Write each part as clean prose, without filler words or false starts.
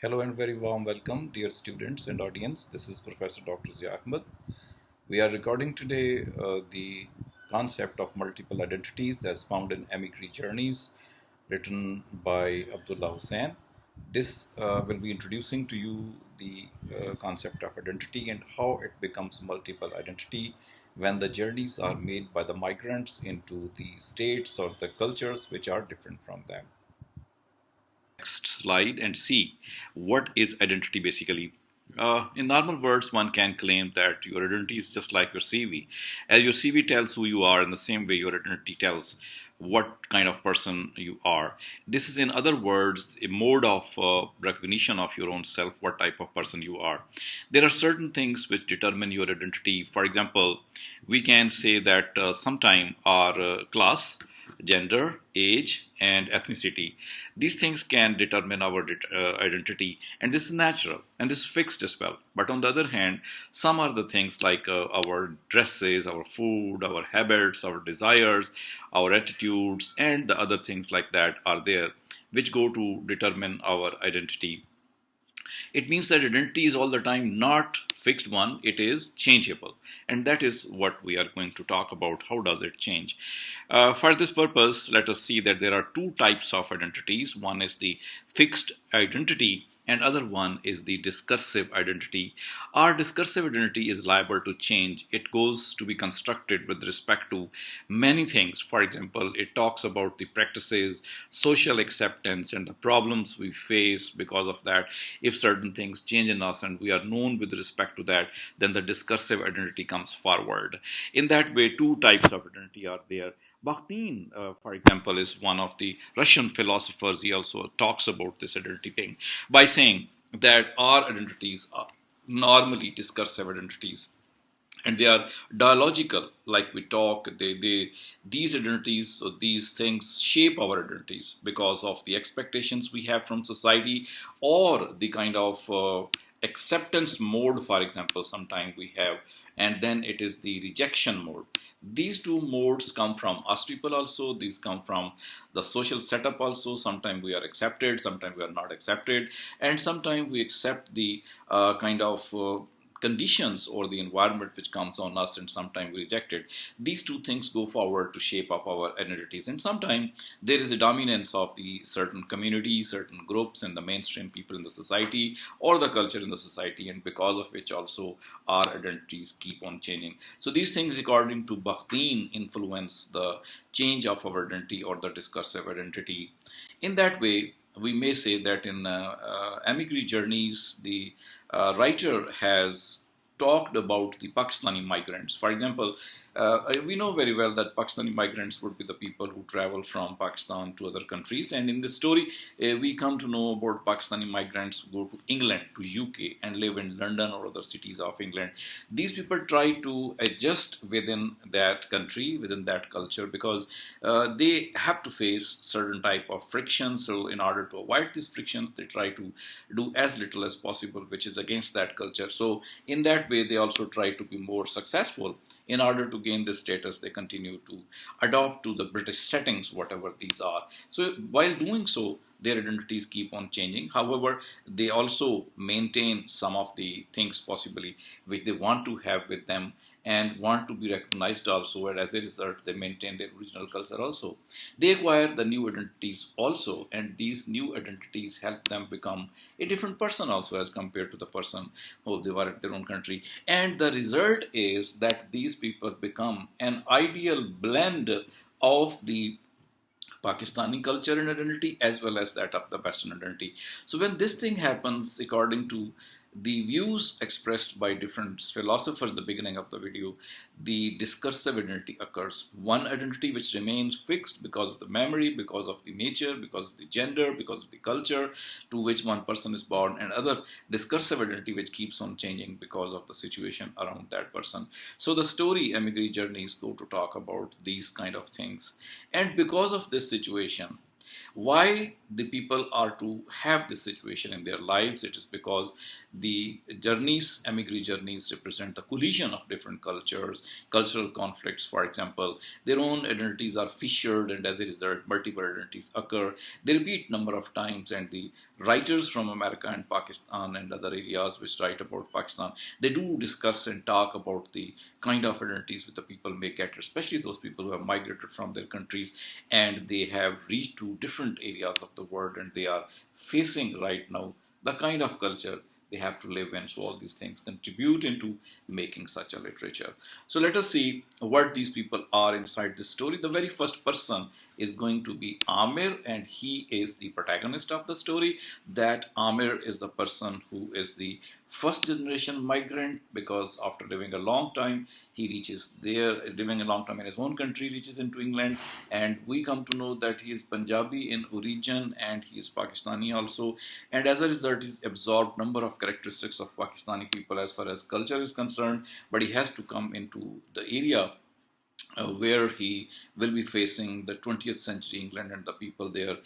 Hello and very warm welcome, dear students and audience. This is Professor Dr. Ahmed. We are recording today the concept of multiple identities as found in Emigre Journeys, written by Abdullah Hussain. This will be introducing to you the concept of identity and how it becomes multiple identity when the journeys are made by the migrants into the states or the cultures which are different from them. Next slide and see what is identity basically. In normal words, one can claim that your identity is just like your CV. As your CV tells who you are, in the same way, your identity tells what kind of person you are. This is, in other words, a mode of recognition of your own self, what type of person you are. There are certain things which determine your identity. For example, we can say that sometime our class, gender, age, and ethnicity. These things can determine our identity, and this is natural and this is fixed as well. But on the other hand, some are the things like our dresses, our food, our habits, our desires, our attitudes, and the other things like that are there, which go to determine our identity. It means that identity is all the time not fixed one, it is changeable. And that is what we are going to talk about. How does it change? For this purpose, let us see that there are two types of identities. One is the fixed identity, and other one is the discursive identity. Our discursive identity is liable to change. It goes to be constructed with respect to many things. For example, it talks about the practices, social acceptance, and the problems we face because of that. If certain things change in us and we are known with respect to that, then the discursive identity comes forward. In that way, two types of identity are there. Bakhtin, for example, is one of the Russian philosophers. He also talks about this identity thing by saying that our identities are normally discursive identities, and they are dialogical. Like we talk, these identities or these things shape our identities because of the expectations we have from society, or the kind of acceptance mode, for example, sometimes we have, and then it is the rejection mode. These two modes come from us people also. These come from the social setup also. Sometimes we are accepted, sometimes we are not accepted, and sometimes we accept the kind of conditions or the environment which comes on us, and sometimes we reject it. These two things go forward to shape up our identities, and sometimes there is a dominance of the certain community, certain groups, and the mainstream people in the society or the culture in the society, and because of which also our identities keep on changing. So these things, according to Bakhtin, influence the change of our identity or the discursive identity. In that way, we may say that in Emigre Journeys, the writer has talked about the Pakistani migrants. For example, we know very well that Pakistani migrants would be the people who travel from Pakistan to other countries. And in this story, we come to know about Pakistani migrants who go to England, to UK, and live in London or other cities of England. These people try to adjust within that country, within that culture, because they have to face certain type of friction. So in order to avoid these frictions, they try to do as little as possible, which is against that culture. So in that way, they also try to be more successful. In order to gain this status, they continue to adopt to the British settings, whatever these are. So while doing so, their identities keep on changing. However, they also maintain some of the things possibly which they want to have with them and want to be recognized also, and as a result, they maintain their original culture also. They acquire the new identities also, and these new identities help them become a different person also as compared to the person who they were at their own country. And the result is that these people become an ideal blend of the Pakistani culture and identity as well as that of the Western identity. So when this thing happens, according to the views expressed by different philosophers at the beginning of the video, the discursive identity occurs. One identity which remains fixed because of the memory, because of the nature, because of the gender, because of the culture to which one person is born, and other discursive identity which keeps on changing because of the situation around that person. So the story Emigre Journeys go to talk about these kind of things. And because of this situation, Why the people are to have this situation in their lives? It is because the journeys, emigre journeys, represent the collision of different cultures, cultural conflicts. For example, their own identities are fissured, and as a result, multiple identities occur. They repeat number of times, and the writers from America and Pakistan and other areas which write about Pakistan, they do discuss and talk about the kind of identities which the people may get, especially those people who have migrated from their countries and they have reached to different areas of the world, and they are facing right now the kind of culture they have to live in. So all these things contribute into making such a literature. So let us see what these people are inside this story. The very first person is going to be Amir, and he is the protagonist of the story. That Amir is the person who is the first generation migrant, because after living a long time, he reaches there, living a long time in his own country, reaches into England, and we come to know that he is Punjabi in origin and he is Pakistani also, and as a result he's absorbed number of characteristics of Pakistani people as far as culture is concerned, but he has to come into the area where he will be facing the 20th century England and the people there.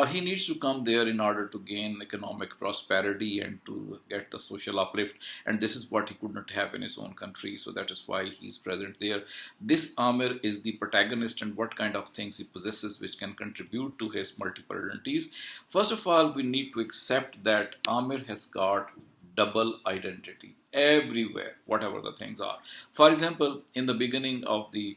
He needs to come there in order to gain economic prosperity and to get the social uplift, and this is what he could not have in his own country, so that is why he's present there. This Amir is the protagonist, and what kind of things he possesses which can contribute to his multiple identities. First of all, we need to accept that Amir has got double identity everywhere, whatever the things are. For example, in the beginning of the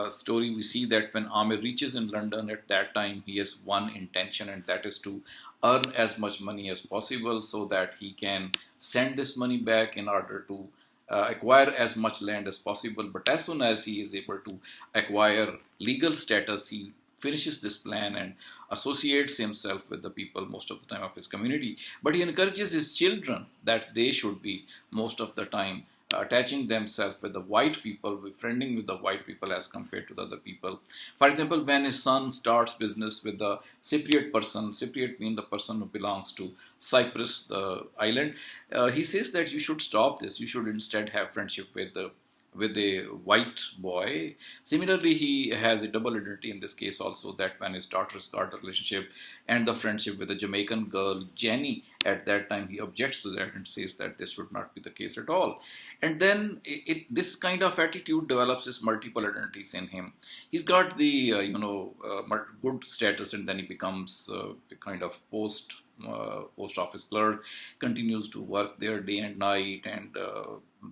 story, we see that when Amir reaches in London, at that time he has one intention, and that is to earn as much money as possible so that he can send this money back in order to acquire as much land as possible. But as soon as he is able to acquire legal status, he finishes this plan and associates himself with the people most of the time of his community. But he encourages his children that they should be most of the time attaching themselves with the white people, befriending with the white people as compared to the other people. For example, when his son starts business with the Cypriot person, Cypriot means the person who belongs to Cyprus, the island, he says that you should stop this. You should instead have friendship with a white boy. Similarly, he has a double identity in this case also, that when his daughters got the relationship and the friendship with a Jamaican girl, Jenny, at that time he objects to that and says that this should not be the case at all. And then this kind of attitude develops his multiple identities in him. He's got the good status, and then he becomes a kind of post office clerk, continues to work there day and night, and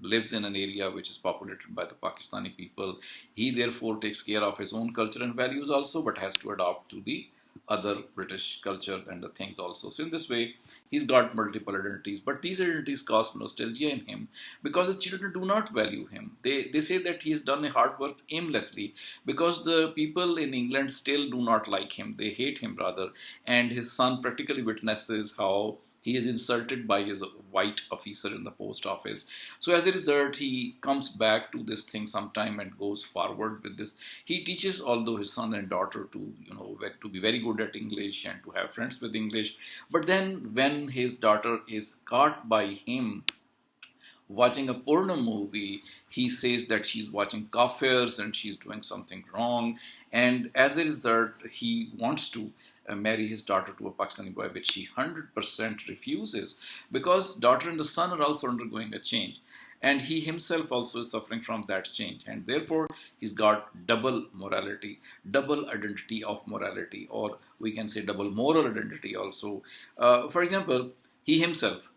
lives in an area which is populated by the Pakistani people. He therefore takes care of his own culture and values also, but has to adopt to the other British culture and the things also. So in this way, he's got multiple identities, but these identities cause nostalgia in him because the children do not value him. They say that he has done a hard work aimlessly, because the people in England still do not like him. They hate him rather, and his son practically witnesses how he is insulted by his white officer in the post office. So as a result, he comes back to this thing sometime and goes forward with this. He teaches, although his son and daughter, to be very good at English and to have friends with English. But then when his daughter is caught by him watching a porno movie, he says that she's watching kafirs and she's doing something wrong. And as a result, he wants to marry his daughter to a Pakistani boy, which she 100% refuses, because daughter and the son are also undergoing a change. And he himself also is suffering from that change. And therefore, he's got double morality, double identity of morality, or we can say double moral identity also. For example, he himself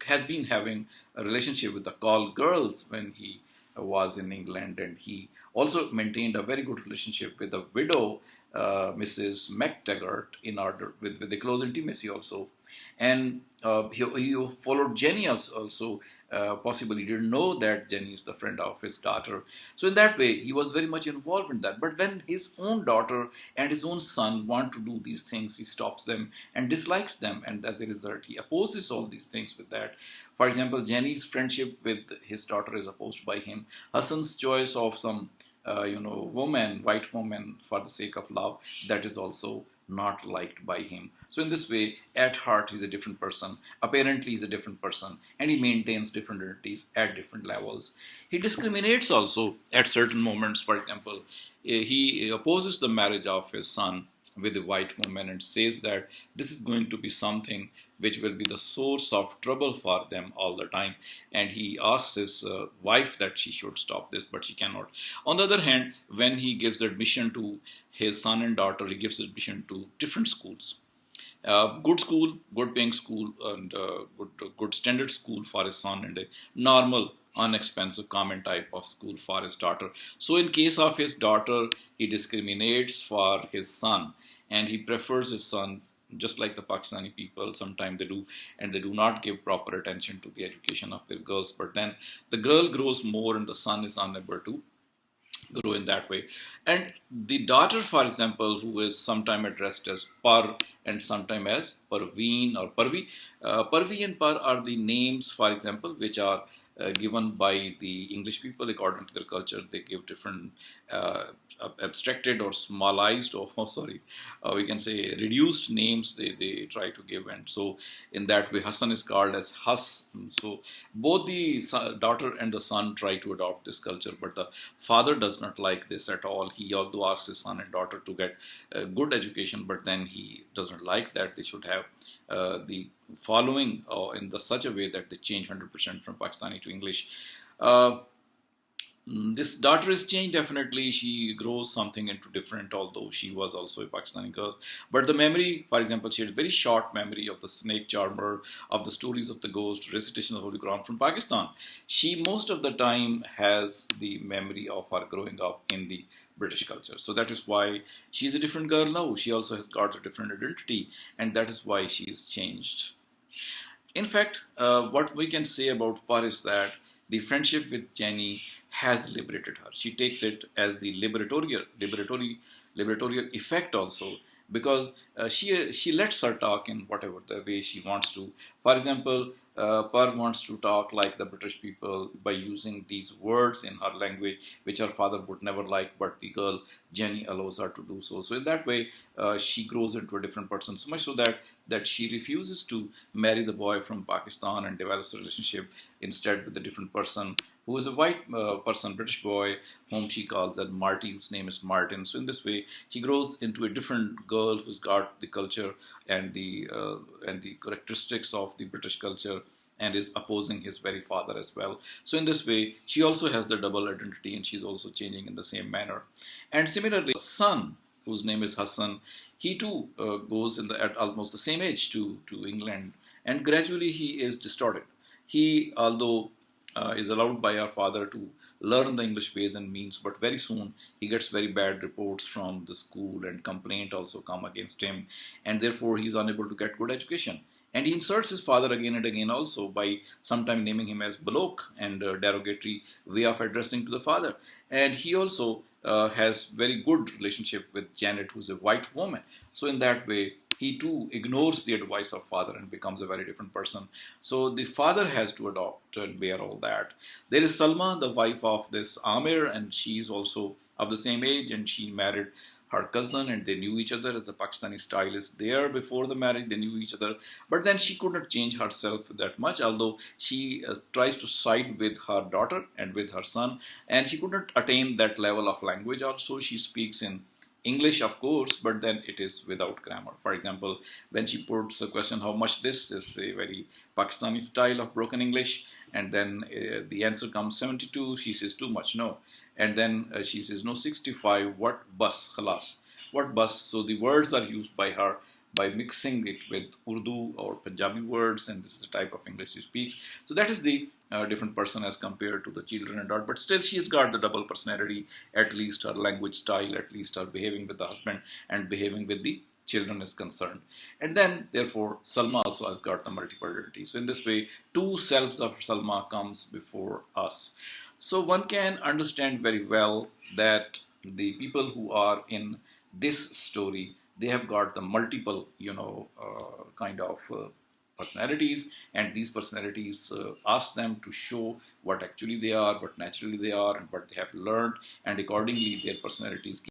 has been having a relationship with the call girls when he was in England, and he also maintained a very good relationship with the widow, Mrs. McTaggart, in order with a close intimacy also. And he followed Jenny also. Possibly didn't know that Jenny is the friend of his daughter. So in that way, he was very much involved in that. But when his own daughter and his own son want to do these things, he stops them and dislikes them. And as a result, he opposes all these things with that. For example, Jenny's friendship with his daughter is opposed by him. Hassan's choice of some white woman for the sake of love, that is also not liked by him. So in this way, at heart, he's a different person. Apparently, he's a different person, and he maintains different identities at different levels. He discriminates also at certain moments. For example, he opposes the marriage of his son with a white woman and says that this is going to be something which will be the source of trouble for them all the time. And he asks his wife that she should stop this, but she cannot. On the other hand, when he gives admission to his son and daughter, he gives admission to different schools. Good school, good paying school, and good standard school for his son, and a normal, unexpensive, common type of school for his daughter. So, in case of his daughter, he discriminates for his son, and he prefers his son just like the Pakistani people sometimes they do, and they do not give proper attention to the education of their girls. But then the girl grows more, and the son is unable to grow in that way. And the daughter, for example, who is sometimes addressed as Par and sometimes as Parveen or Parvi. Parvi and Par are the names, for example, which are given by the English people according to their culture. They give different abstracted or smallized or we can say reduced names they try to give. And so in that way Hassan is called as Huss. So both the daughter and the son try to adopt this culture, but the father does not like this at all. He although asks his son and daughter to get good education, but then he doesn't like that they should have the following in such a way that they change 100% from Pakistani to English. This daughter is changed definitely. She grows something into different, although she was also a Pakistani girl. But the memory, for example, she had very short memory of the snake charmer, of the stories of the ghost, recitation of the Holy Quran from Pakistan. She most of the time has the memory of her growing up in the British culture. So that is why she's a different girl now. She also has got a different identity, and that is why she is changed. In fact, what we can say about Par is that the friendship with Jenny has liberated her. She takes it as the liberatorial effect also, because she lets her talk in whatever the way she wants to. For example, Par wants to talk like the British people by using these words in her language, which her father would never like, but the girl Jenny allows her to do so. So in that way, she grows into a different person, so much so that she refuses to marry the boy from Pakistan and develops a relationship instead with a different person who is a white person, British boy, whom she calls as Marty, whose name is Martin. So in this way, she grows into a different girl who's got the culture and the characteristics of the British culture, and is opposing his very father as well. So in this way, she also has the double identity, and she's also changing in the same manner. And similarly, son, whose name is Hassan, he too goes at almost the same age to England, and gradually he is distorted. He, although is allowed by our father to learn the English ways and means, but very soon he gets very bad reports from the school, and complaint also come against him, and therefore he is unable to get good education. And he insults his father again and again also by sometimes naming him as Balok, and a derogatory way of addressing to the father. And he also has very good relationship with Janet, who's a white woman. So in that way, he too ignores the advice of father and becomes a very different person. So the father has to adopt and bear all that. There is Salma, the wife of this Amir, and she's also of the same age, and she married her cousin, and they knew each other. The Pakistani style is there. Before the marriage, they knew each other, but then she could not change herself that much, although she tries to side with her daughter and with her son, and she could not attain that level of language. Also, she speaks in English, of course, but then it is without grammar. For example, when she puts a question, how much this, is a very Pakistani style of broken English, and then the answer comes 72, she says too much, no. And then she says, no, 65, what bus, khalas, what bus. So the words are used by her by mixing it with Urdu or Punjabi words, and this is the type of English she speaks. So that is the different person as compared to the children and daughter, but still she's got the double personality, at least her language style, at least her behaving with the husband and behaving with the children is concerned. And then therefore Salma also has got the multiple identity. So in this way, two selves of Salma comes before us. So one can understand very well that the people who are in this story, they have got the multiple, kind of personalities, and these personalities ask them to show what actually they are, what naturally they are, and what they have learned, and accordingly their personalities